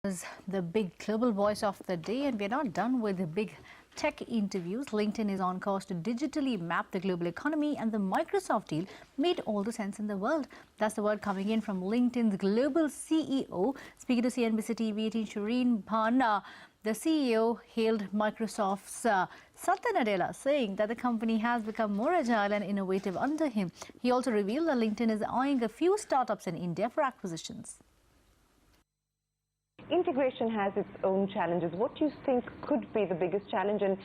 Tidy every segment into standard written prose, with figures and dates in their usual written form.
Was the big global voice of the day, and we're not done with the big tech interviews. LinkedIn is on course to digitally map the global economy, and the Microsoft deal made all the sense in the world. That's the word coming in from LinkedIn's global CEO. Speaking to CNBC TV 18, Shireen Bhanna, the CEO hailed Microsoft's Satya Nadella, saying that the company has become more agile and innovative under him. He also revealed that LinkedIn is eyeing a few startups in India for acquisitions. Integration has its own challenges. What do you think could be the biggest challenge? And,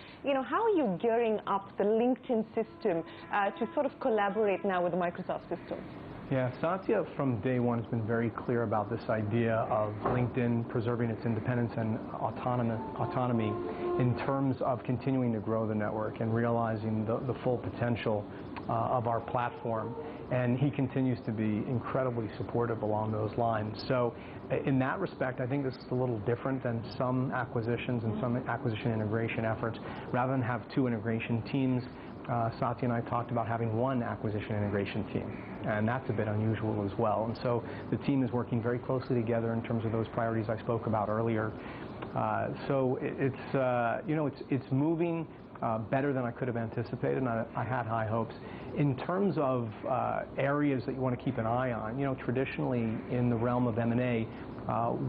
how are you gearing up the LinkedIn system to sort of collaborate now with the Microsoft system? Yeah, Satya from day one has been very clear about this idea of LinkedIn preserving its independence and autonomy in terms of continuing to grow the network and realizing the full potential of our platform. And he continues to be incredibly supportive along those lines. So in that respect, I think this is a little different than some acquisitions and some acquisition integration efforts. Rather than have two integration teams, Satya and I talked about having one acquisition integration team, and that's a bit unusual as well. And so the team is working very closely together in terms of those priorities I spoke about earlier. So it's moving better than I could have anticipated, and I had high hopes. In terms of areas that you want to keep an eye on, traditionally in the realm of M&A,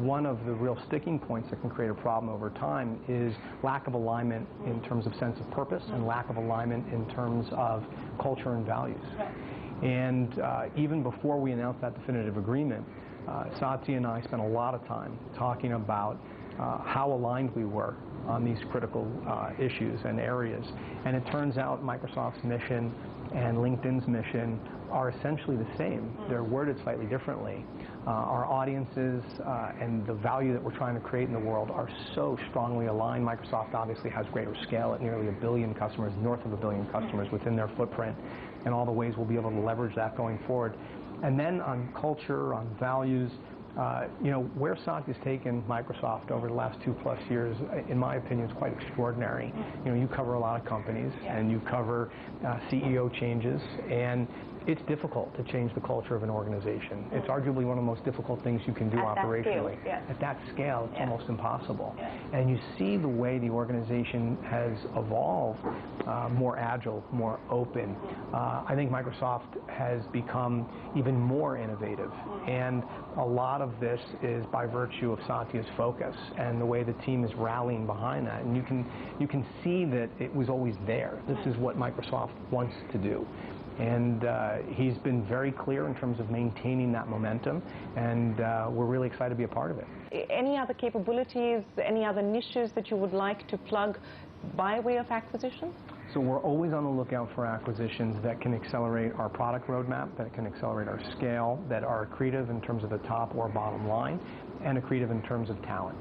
one of the real sticking points that can create a problem over time is lack of alignment in terms of sense of purpose and lack of alignment in terms of culture and values. And even before we announced that definitive agreement, Satya and I spent a lot of time talking about how aligned we were on these critical issues and areas. And it turns out Microsoft's mission and LinkedIn's mission are essentially the same. They're worded slightly differently. Our audiences and the value that we're trying to create in the world are so strongly aligned. Microsoft obviously has greater scale at nearly 1 billion customers, north of 1 billion customers within their footprint, and all the ways we'll be able to leverage that going forward. And then on culture, on values, where Satya's taken Microsoft over the last 2+ years, in my opinion, is quite extraordinary. You cover a lot of companies, and you cover CEO changes, and it's difficult to change the culture of an organization. It's arguably one of the most difficult things you can do operationally. At that scale, it's almost impossible. And you see the way the organization has evolved, more agile, more open. I think Microsoft has become even more innovative, and a lot of this is by virtue of Satya's focus and the way the team is rallying behind that. And you can see that it was always there. This is what Microsoft wants to do. And he's been very clear in terms of maintaining that momentum, and we're really excited to be a part of it. Any other capabilities, any other niches that you would like to plug by way of acquisition? So we're always on the lookout for acquisitions that can accelerate our product roadmap, that can accelerate our scale, that are accretive in terms of the top or bottom line, and accretive in terms of talent.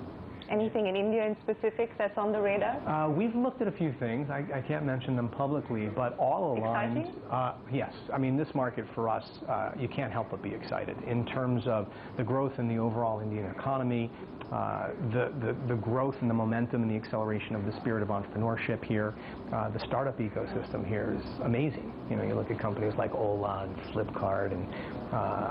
Anything in India in specific that's on the radar? We've looked at a few things. I can't mention them publicly, but all aligned. Exciting? Yes. I mean, this market for us, you can't help but be excited in terms of the growth in the overall Indian economy, the growth and the momentum and the acceleration of the spirit of entrepreneurship here. The startup ecosystem here is amazing. You look at companies like Ola and Flipkart and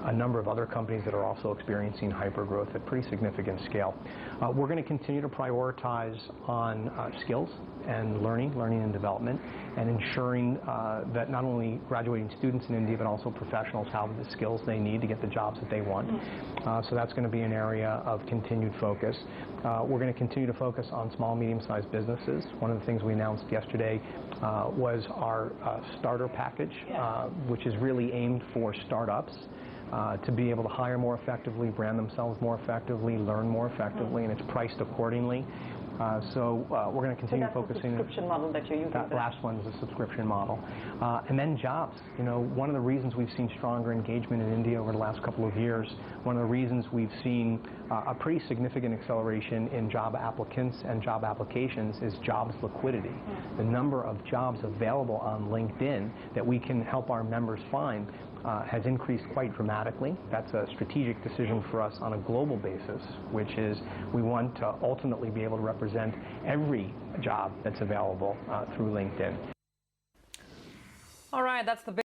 a number of other companies that are also experiencing hypergrowth at pretty significant scale. We're going to continue to prioritize on skills and learning and development, and ensuring that not only graduating students in India but also professionals have the skills they need to get the jobs that they want. So that's going to be an area of continued focus. We're going to continue to focus on small, medium-sized businesses. One of the things we announced yesterday was our starter package, which is really aimed for startups to be able to hire more effectively, brand themselves more effectively, learn more effectively, and it's priced accordingly. So we're going to continue focusing. So that's the subscription model that you're using. That last one is a subscription model. And then jobs. One of the reasons we've seen stronger engagement in India over the last couple of years, one of the reasons we've seen a pretty significant acceleration in job applicants and job applications is jobs liquidity. The number of jobs available on LinkedIn that we can help our members find has increased quite dramatically. That's a strategic decision for us on a global basis, which is we want to ultimately be able to represent every job that's available through LinkedIn. All right, that's the